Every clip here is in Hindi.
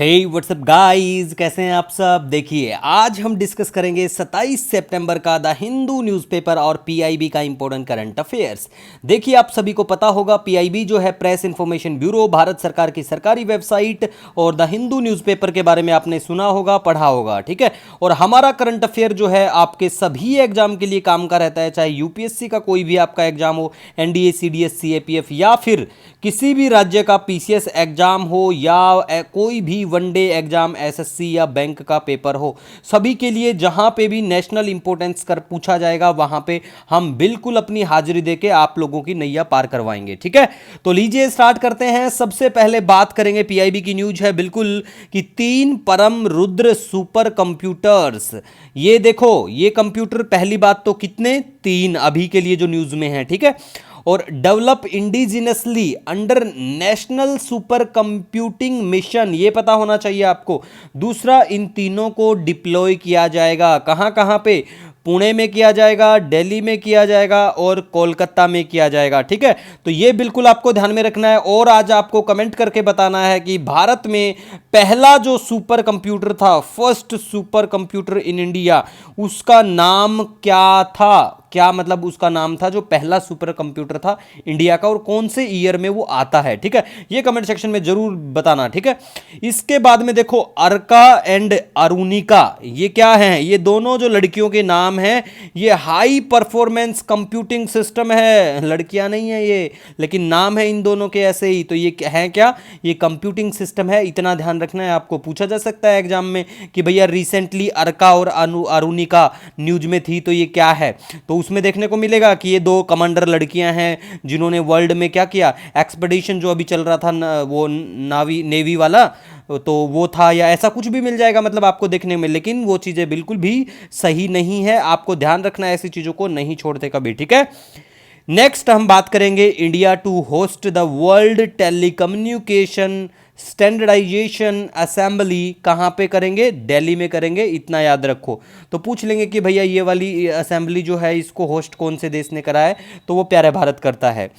हे व्हाट्सअप गाइस, कैसे हैं आप सब। देखिए आज हम डिस्कस करेंगे 27 सितंबर का द हिंदू न्यूज़पेपर और पीआईबी का इंपॉर्टेंट करंट अफेयर्स। देखिए आप सभी को पता होगा पीआईबी जो है प्रेस इंफॉर्मेशन ब्यूरो, भारत सरकार की सरकारी वेबसाइट, और द हिंदू न्यूज़पेपर के बारे में आपने सुना होगा, पढ़ा होगा, ठीक है। और हमारा करंट अफेयर जो है आपके सभी एग्जाम के लिए काम का रहता है, चाहे यूपीएससी का कोई भी आपका एग्जाम हो, एनडीए, सीडीएस, सीएपीएफ या फिर किसी भी राज्य का पीसीएस एग्जाम हो या कोई भी वनडे एग्जाम, एसएससी या बैंक का पेपर हो, सभी के लिए जहां पे भी नेशनल इंपॉर्टेंस कर पूछा जाएगा वहां पे हम बिल्कुल अपनी हाजिरी देके आप लोगों की नैया पार करवाएंगे, ठीक है। तो लीजिए स्टार्ट करते हैं। सबसे पहले बात करेंगे, पीआईबी की न्यूज है बिल्कुल कि 3 परम रुद्र सुपर कंप्यूटर्स। ये देखो, ये कंप्यूटर पहली बात तो कितने, 3 अभी के लिए जो न्यूज में है, ठीक है। और develop indigenously under national super computing mission, ये पता होना चाहिए आपको। दूसरा, इन तीनों को डिप्लॉय किया जाएगा कहां कहां पे, पुणे में किया जाएगा, दिल्ली में किया जाएगा और कोलकाता में किया जाएगा, ठीक है। तो ये बिल्कुल आपको ध्यान में रखना है। और आज आपको कमेंट करके बताना है कि भारत में पहला जो सुपर कंप्यूटर था, first super computer in India, उसका नाम क्या था। क्या मतलब उसका नाम था जो पहला सुपर कंप्यूटर था इंडिया का, और कौन से ईयर में वो आता है, ठीक है। ये कमेंट सेक्शन में जरूर बताना, ठीक है। इसके बाद में देखो, अर्का एंड अरुणिका, ये क्या हैं, ये दोनों जो लड़कियों के नाम हैं, ये हाई परफॉर्मेंस कंप्यूटिंग सिस्टम है। लड़कियां नहीं है ये, लेकिन नाम है इन दोनों के ऐसे ही। तो ये है क्या, ये कंप्यूटिंग सिस्टम है, इतना ध्यान रखना है आपको। पूछा जा सकता है एग्जाम में कि भैया रिसेंटली अर्का और अरुणिका न्यूज में थी, तो ये क्या है। तो उसमें देखने को मिलेगा कि ये 2 कमांडर लड़कियां हैं जिन्होंने वर्ल्ड में क्या किया, एक्सपेडिशन जो अभी चल रहा था वो नेवी वाला, तो वो था, या ऐसा कुछ भी मिल जाएगा मतलब आपको देखने में। लेकिन वो चीज़ें बिल्कुल भी सही नहीं है, आपको ध्यान रखना है, ऐसी चीज़ों को नहीं छोड़ते कभी, ठीक है। नेक्स्ट हम बात करेंगे, India to host the world telecommunication standardization assembly कहाँ पे करेंगे, दिल्ली में करेंगे, इतना याद रखो। तो पूछ लेंगे कि भैया ये वाली असेंबली जो है इसको होस्ट कौन से देश ने करा है, तो वो प्यारे भारत करता है।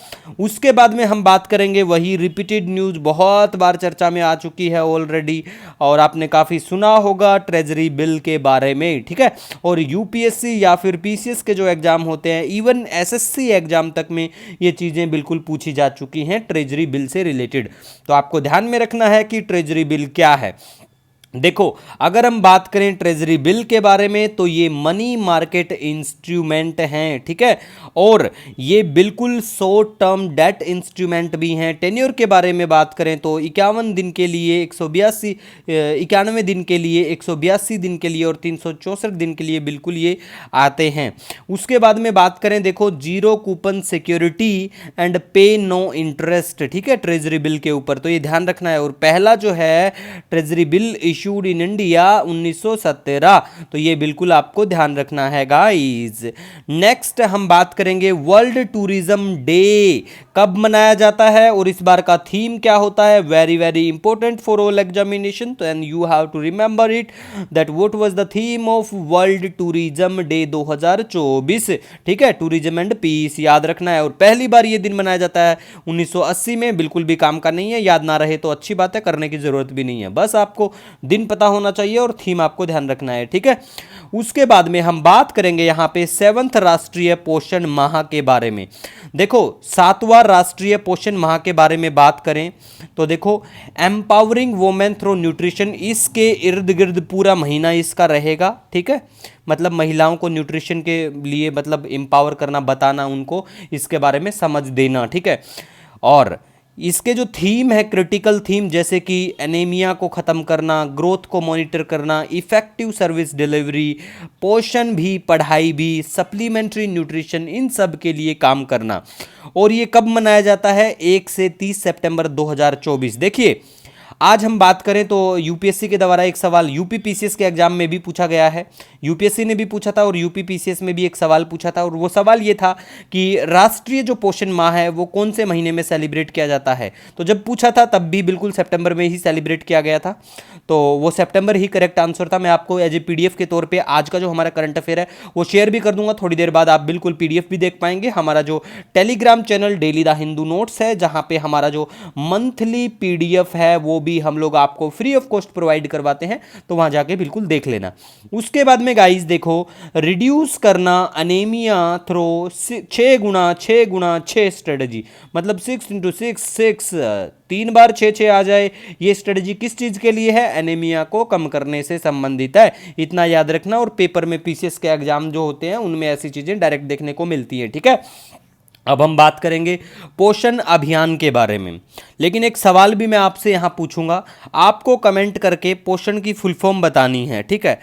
उसके बाद में हम बात करेंगे वही रिपीटेड न्यूज़, बहुत बार चर्चा में आ चुकी है ऑलरेडी, और आपने काफ़ी सुना होगा ट्रेजरी बिल के बारे में, ठीक है। और यूपीएससी या फिर पीसीएस के जो एग्जाम होते हैं, इवन एसएससी एग्जाम तक में ये चीज़ें बिल्कुल पूछी जा चुकी हैं ट्रेजरी बिल से रिलेटेड। तो आपको ध्यान में रखना है कि ट्रेजरी बिल क्या है। देखो, अगर हम बात करें ट्रेजरी बिल के बारे में, तो ये मनी मार्केट इंस्ट्रूमेंट हैं, ठीक है। और ये बिल्कुल शॉर्ट टर्म डेट इंस्ट्रूमेंट भी हैं। टेन्योर के बारे में बात करें तो 91 दिन के लिए, 91 दिन के लिए, 182 दिन के लिए और 364 दिन के लिए बिल्कुल ये आते हैं। उसके बाद में बात करें, देखो, जीरो कूपन सिक्योरिटी एंड पे नो इंटरेस्ट, ठीक है, ट्रेजरी बिल के ऊपर, तो ये ध्यान रखना है। और पहला जो है treasury bill issued in India 1917, तो ये बिल्कुल आपको ध्यान रखना है गाइस। नेक्स्ट हम बात करेंगे वर्ल्ड टूरिज्म डे कब मनाया जाता है और इस बार का थीम क्या होता है। Very very important for all examination, तो and you have to remember it that what was the theme of world tourism day 2024, ठीक है। टूरिज्म एंड पीस याद रखना है। और पहली बार ये दिन मनाया जाता है 1980 में। बिल्कुल भी काम का नहीं है, याद ना रहे तो अच्छी बात है, करने की जरूरत भी नहीं है, बस आपको दिन पता होना चाहिए और थीम आपको ध्यान रखना है, ठीक है। उसके बाद में हम बात करेंगे यहां पे 7वां राष्ट्रीय पोषण माह के बारे में। देखो, 7वां राष्ट्रीय पोषण माह के बारे में बात करें तो देखो, एम्पावरिंग वुमेन थ्रू न्यूट्रिशन, इसके इर्द गिर्द पूरा महीना इसका रहेगा, ठीक है। मतलब महिलाओं को न्यूट्रिशन के लिए मतलब एम्पावर करना, बताना उनको, इसके बारे में समझ देना, ठीक है। और इसके जो थीम है, क्रिटिकल थीम, जैसे कि एनीमिया को ख़त्म करना, ग्रोथ को मॉनिटर करना, इफेक्टिव सर्विस डिलीवरी, पोषण भी, पढ़ाई भी, सप्लीमेंट्री न्यूट्रिशन, इन सब के लिए काम करना। और ये कब मनाया जाता है, 1 से 30 सितंबर 2024। देखिए, आज हम बात करें तो यूपीएससी के द्वारा एक सवाल यूपी पीसीएस के एग्जाम में भी पूछा गया है। यूपीएससी ने भी पूछा था और यूपी पीसीएस में भी एक सवाल पूछा था, और वो सवाल ये था कि राष्ट्रीय जो पोषण माह है वो कौन से महीने में सेलिब्रेट किया जाता है। तो जब पूछा था तब भी बिल्कुल सितंबर में ही सेलिब्रेट किया गया था, तो वो सितंबर ही करेक्ट आंसर था। मैं आपको एज ए पीडीएफ के तौर पे आज का जो हमारा करंट अफेयर है वो शेयर भी कर दूंगा थोड़ी देर बाद, आप बिल्कुल पीडीएफ भी देख पाएंगे। हमारा जो Telegram channel daily the Hindu notes है, जहां पे हमारा जो मंथली पीडीएफ है वो भी हम लोग आपको फ्री ऑफ कॉस्ट प्रोवाइड करवाते हैं, तो वहां जाके बिल्कुल देख लेना। उसके बाद में गाइस देखो, रिड्यूस करना अनेमिया थ्रो 6x6x6 स्ट्रेटजी, मतलब 6x6 3 बार 6 आ जाए, ये स्ट्रेटजी किस चीज के लिए है? एनीमिया को कम करने से संबंधित है, इतना याद रखना। और पेपर में पीसीएस के एग्जाम जो होते हैं उनमें ऐसी चीजें डायरेक्ट देखने को मिलती है, ठीक है। अब हम बात करेंगे पोषण अभियान के बारे में, लेकिन एक सवाल भी मैं आपसे यहां पूछूंगा, आपको कमेंट करके पोषण की फुल फॉर्म बतानी है, ठीक है,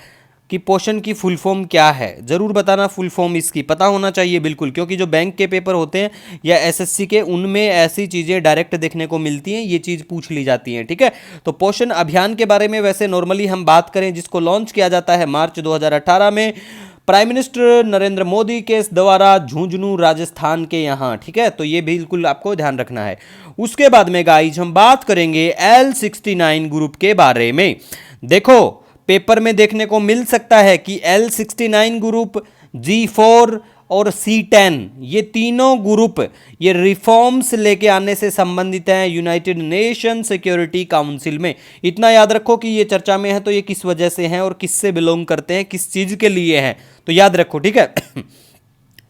कि पोषण की फुल फॉर्म क्या है, जरूर बताना। फुल फॉर्म इसकी पता होना चाहिए बिल्कुल, क्योंकि जो बैंक के पेपर होते हैं या एसएससी के, उनमें ऐसी चीज़ें डायरेक्ट देखने को मिलती हैं, ये चीज़ पूछ ली जाती है, ठीक है। तो पोषण अभियान के बारे में वैसे नॉर्मली हम बात करें, जिसको लॉन्च किया जाता है मार्च 2018 में प्राइम मिनिस्टर नरेंद्र मोदी के द्वारा झुंझुनू राजस्थान के यहाँ, ठीक है। तो ये बिल्कुल आपको ध्यान रखना है। उसके बाद में गाइज हम बात करेंगे L69 ग्रुप के बारे में। देखो पेपर में देखने को मिल सकता है कि L69 ग्रुप, G4 और C10, ये तीनों ग्रुप ये रिफॉर्म्स लेके आने से संबंधित हैं यूनाइटेड नेशन सिक्योरिटी काउंसिल में। इतना याद रखो कि ये चर्चा में है तो ये किस वजह से हैं और किससे बिलोंग करते हैं, किस चीज के लिए हैं, तो याद रखो, ठीक है।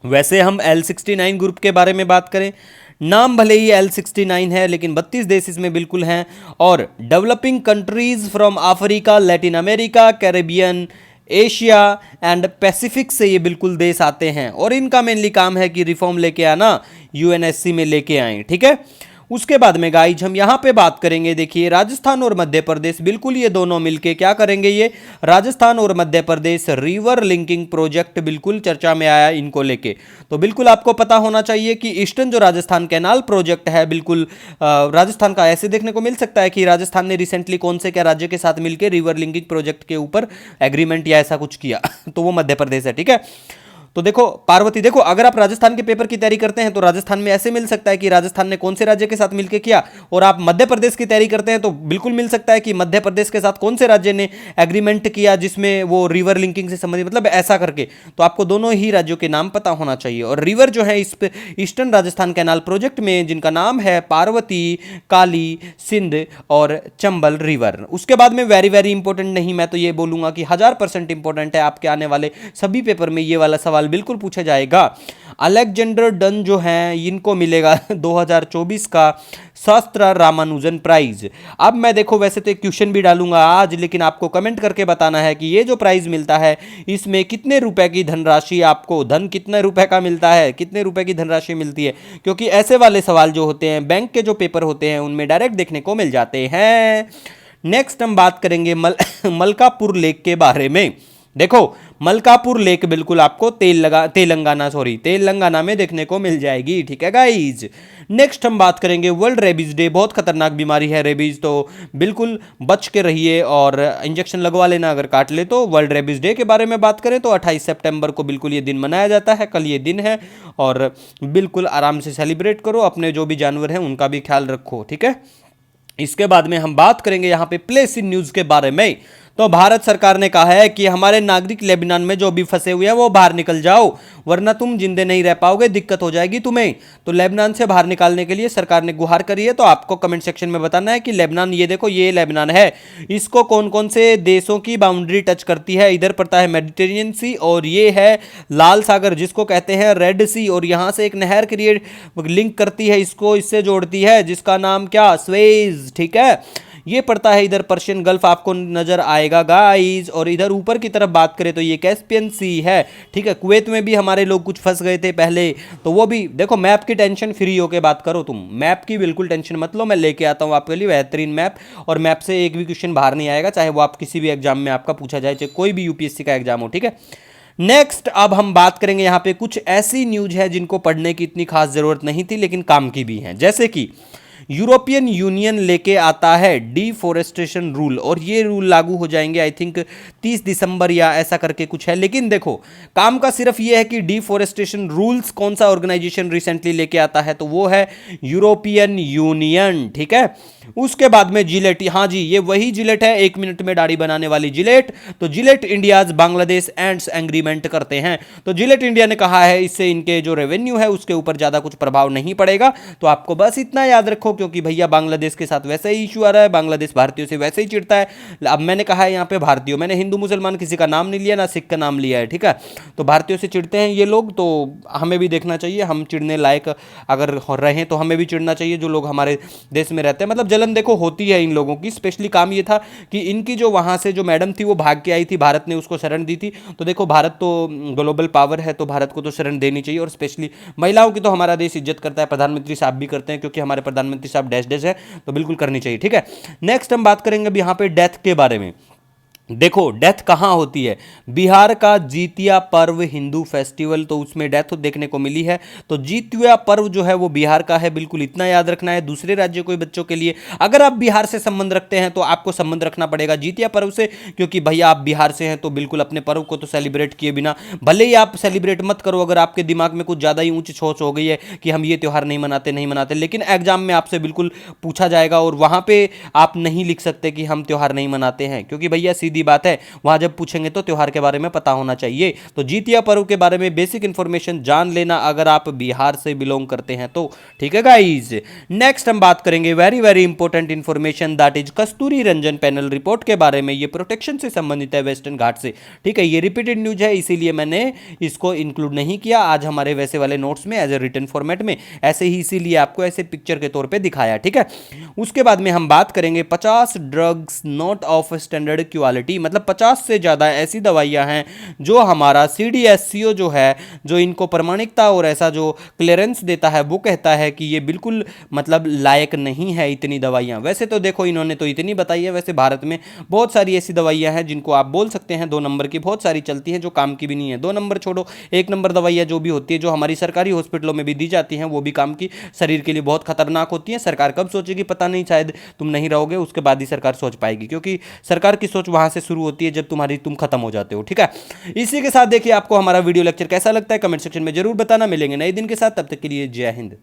वैसे हम L69 ग्रुप के बारे में बात करें, नाम भले ही L69 है लेकिन 32 देश इसमें बिल्कुल हैं, और developing countries from Africa, Latin America, Caribbean, Asia and Pacific से ये बिल्कुल देश आते हैं, और इनका मेनली काम है कि रिफॉर्म लेके आना, यूएनएससी में लेके आए, ठीक है। उसके बाद में गाइज हम यहाँ पे बात करेंगे, देखिए राजस्थान और मध्य प्रदेश, बिल्कुल ये दोनों मिलके क्या करेंगे, ये राजस्थान और Madhya Pradesh river linking project बिल्कुल चर्चा में आया इनको लेके। तो बिल्कुल आपको पता होना चाहिए कि ईस्टर्न जो राजस्थान कैनाल प्रोजेक्ट है, बिल्कुल राजस्थान का ऐसे देखने को मिल सकता है कि राजस्थान ने रिसेंटली कौन से क्या राज्य के साथ मिलकर रिवर लिंकिंग प्रोजेक्ट के ऊपर एग्रीमेंट या ऐसा कुछ किया तो वो मध्य प्रदेश है, ठीक है। तो देखो पार्वती, देखो अगर आप राजस्थान के पेपर की तैयारी करते हैं तो राजस्थान में ऐसे मिल सकता है कि राजस्थान ने कौन से राज्य के साथ मिलकर किया, और आप मध्य प्रदेश की तैयारी करते हैं तो बिल्कुल मिल सकता है कि मध्य प्रदेश के साथ कौन से राज्य ने एग्रीमेंट किया जिसमें वो रिवर लिंकिंग से संबंधित, मतलब ऐसा करके। तो आपको दोनों ही राज्यों के नाम पता होना चाहिए। और रिवर जो है इस ईस्टर्न राजस्थान कैनाल प्रोजेक्ट में, जिनका नाम है पार्वती, काली, सिंध और चंबल रिवर। उसके बाद में वेरी वेरी इंपॉर्टेंट नहीं, मैं तो ये बोलूंगा कि 1000% इंपॉर्टेंट है, आपके आने वाले सभी पेपर में ये वाला सवाल बिल्कुल पूछा जाएगा। अलेक्जेंडर डन जो हैं, इनको मिलेगा 2024 का शास्त्र रामानुजन प्राइज। अब मैं देखो वैसे तो एक क्वेश्चन भी डालूंगा आज, लेकिन आपको कमेंट करके बताना है कि ये जो प्राइज मिलता है इसमें कितने रुपए की धनराशि, आपको धन कितने रुपए का मिलता है, कितने रुपए की धनराशि मिलती है, क्योंकि ऐसे वाले सवाल जो होते हैं बैंक के जो पेपर होते हैं उनमें डायरेक्ट देखने को मिल जाते हैं। नेक्स्ट हम बात करेंगे मलकापुर लेक के बारे में। देखो मलकापुर लेक बिल्कुल आपको तेलंगाना में देखने को मिल जाएगी, ठीक है गाइज। नेक्स्ट हम बात करेंगे वर्ल्ड रेबीज डे। बहुत खतरनाक बीमारी है रेबीज, तो बिल्कुल बच के रहिए और इंजेक्शन लगवा लेना अगर काट ले तो। वर्ल्ड रेबीज डे के बारे में बात करें तो 28 सितंबर को बिल्कुल ये दिन मनाया जाता है, कल ये दिन है, और बिल्कुल आराम से सेलिब्रेट करो, अपने जो भी जानवर हैं उनका भी ख्याल रखो, ठीक है। इसके बाद में हम बात करेंगे यहाँ पे प्लेस इन न्यूज के बारे में। तो भारत सरकार ने कहा है कि हमारे नागरिक लेबनान में जो भी फंसे हुए हैं वो बाहर निकल जाओ, वरना तुम जिंदे नहीं रह पाओगे, दिक्कत हो जाएगी तुम्हें। तो लेबनान से बाहर निकालने के लिए सरकार ने गुहार करी है। तो आपको कमेंट सेक्शन में बताना है कि लेबनान, ये देखो ये लेबनान है, इसको कौन कौन से देशों की बाउंड्री टच करती है। इधर पड़ता है मेडिटेरियन सी, और ये है लाल सागर जिसको कहते हैं रेड सी, और यहाँ से एक नहर क्रिएट लिंक करती है इसको, इससे जोड़ती है, जिसका नाम क्या, स्वेज, ठीक है। ये पड़ता है इधर पर्शियन गल्फ आपको नजर आएगा गाइस। और इधर ऊपर की तरफ बात करें तो ये कैस्पियन सी है, ठीक है। कुवैत में भी हमारे लोग कुछ फंस गए थे पहले, तो वो भी देखो। मैप की टेंशन फ्री होके बात करो, तुम मैप की बिल्कुल टेंशन मत लो, मैं लेके आता हूँ आपके लिए बेहतरीन मैप, और मैप से एक भी क्वेश्चन बाहर नहीं आएगा, चाहे वो आप किसी भी एग्जाम में आपका पूछा जाए, चाहे कोई भी यूपीएससी का एग्जाम हो, ठीक है। नेक्स्ट अब हम बात करेंगे यहाँ पे कुछ ऐसी न्यूज है जिनको पढ़ने की इतनी खास जरूरत नहीं थी लेकिन काम की भी है, जैसे कि यूरोपियन यूनियन लेके आता है डिफोरेस्टेशन रूल, और ये रूल लागू हो जाएंगे आई थिंक 30 दिसंबर या ऐसा करके कुछ है। लेकिन देखो काम का सिर्फ ये है कि डिफोरेस्टेशन रूल्स कौन सा ऑर्गेनाइजेशन रिसेंटली लेके आता है, तो वो है यूरोपियन यूनियन, ठीक है। उसके बाद में जिलेट, हाँ जी ये वही जिलेट है 1 मिनट में दाढ़ी बनाने वाली जिलेट। तो Gillette India's Bangladesh ends agreement करते हैं। तो जिलेट इंडिया ने कहा है इससे इनके जो रेवेन्यू है उसके ऊपर ज्यादा कुछ प्रभाव नहीं पड़ेगा। तो आपको बस इतना याद रखो क्योंकि भैया बांग्लादेश के साथ वैसा ही इशू आ रहा है, बांग्लादेश भारतीयों से वैसे ही चिढ़ता है। अब मैंने कहा है यहाँ पे भारतीयों, मैंने हिंदू मुसलमान किसी का नाम नहीं लिया, ना सिख का नाम लिया है, ठीक है। तो भारतीयों से चिढ़ते हैं ये लोग, तो हमें भी देखना चाहिए, हम चिढ़ने लायक अगर रहें तो हमें भी चिढ़ना चाहिए जो लोग हमारे देश में रहते हैं। मतलब जलन देखो होती है इन लोगों की। स्पेशली काम ये था कि इनकी जो वहाँ से जो मैडम थी वो भाग के आई थी, भारत ने उसको शरण दी थी। तो देखो भारत तो ग्लोबल पावर है, तो भारत को तो शरण देनी चाहिए, और स्पेशली महिलाओं की तो हमारा देश इज्जत करता है, प्रधानमंत्री साहब भी करते हैं, क्योंकि हमारे प्रधानमंत्री साहब डैश डैश है, तो बिल्कुल करनी चाहिए, ठीक है। नेक्स्ट हम बात करेंगे अब यहाँ पे डेथ के बारे में। देखो डेथ कहाँ होती है, बिहार का जीतिया पर्व हिंदू फेस्टिवल, तो उसमें डेथ देखने को मिली है। तो जीतिया पर्व जो है वो बिहार का है, बिल्कुल इतना याद रखना है। दूसरे राज्यों के बच्चों के लिए, अगर आप बिहार से संबंध रखते हैं तो आपको संबंध रखना पड़ेगा जीतिया पर्व से, क्योंकि भैया आप बिहार से हैं तो बिल्कुल अपने पर्व को तो सेलिब्रेट किए बिना, भले ही आप सेलिब्रेट मत करो, अगर आपके दिमाग में कुछ ज़्यादा ही ऊंच सोच हो गई है कि हम ये त्यौहार नहीं मनाते, लेकिन एग्जाम में आपसे बिल्कुल पूछा जाएगा और वहाँ पे आप नहीं लिख सकते कि हम त्यौहार नहीं मनाते हैं, क्योंकि भैया सीधी बात है, वहां जब पूछेंगे तो त्योहार के बारे में पता होना चाहिए। तो जीतिया पर्व के बारे में बेसिक इंफॉर्मेशन जान लेना अगर आप बिहार से बिलोंग करते हैं तो, ठीक है गाइस। नेक्स्ट हम बात करेंगे very very important information, that is Kasturi Ranjan panel report के बारे में। ये प्रोटेक्शन से संबंधित है, वेस्टर्न घाट से, ठीक है। ये रिपीटेड न्यूज है, इसीलिए मैंने इसको इंक्लूड नहीं किया आज हमारे वैसे वाले नोट्स में एज ए रिटन फॉर्मेट में, ऐसे ही इसीलिए आपको ऐसे पिक्चर के तौर पे दिखाया, ठीक है। उसके बाद में हम बात करेंगे 50 drugs not of standard quality, मतलब 50 से ज़्यादा ऐसी दवाइयां हैं जो हमारा CDSCO जो है, जो इनको प्रमाणिकता और ऐसा जो क्लियरेंस देता है, वो कहता है कि ये बिल्कुल मतलब लायक नहीं है इतनी दवाइयां। वैसे तो देखो इन्होंने तो इतनी बताई है, वैसे भारत में बहुत सारी ऐसी दवाइयां हैं जिनको आप बोल सकते हैं 2 नंबर की, बहुत सारी चलती हैं जो काम की भी नहीं है। 2 नंबर छोड़ो, 1 नंबर दवाइयां जो भी होती है, जो हमारी सरकारी हॉस्पिटलों में भी दी जाती हैं, वो भी काम की, शरीर के लिए बहुत खतरनाक होती हैं। सरकार कब सोचेगी पता नहीं, शायद तुम नहीं रहोगे उसके बाद ही सरकार सोच पाएगी, क्योंकि सरकार की सोच वहां से शुरू होती है जब तुम खत्म हो जाते हो, ठीक है। इसी के साथ देखिए आपको हमारा वीडियो लेक्चर कैसा लगता है कमेंट सेक्शन में जरूर बताना। मिलेंगे नए दिन के साथ, तब तक के लिए जय हिंद।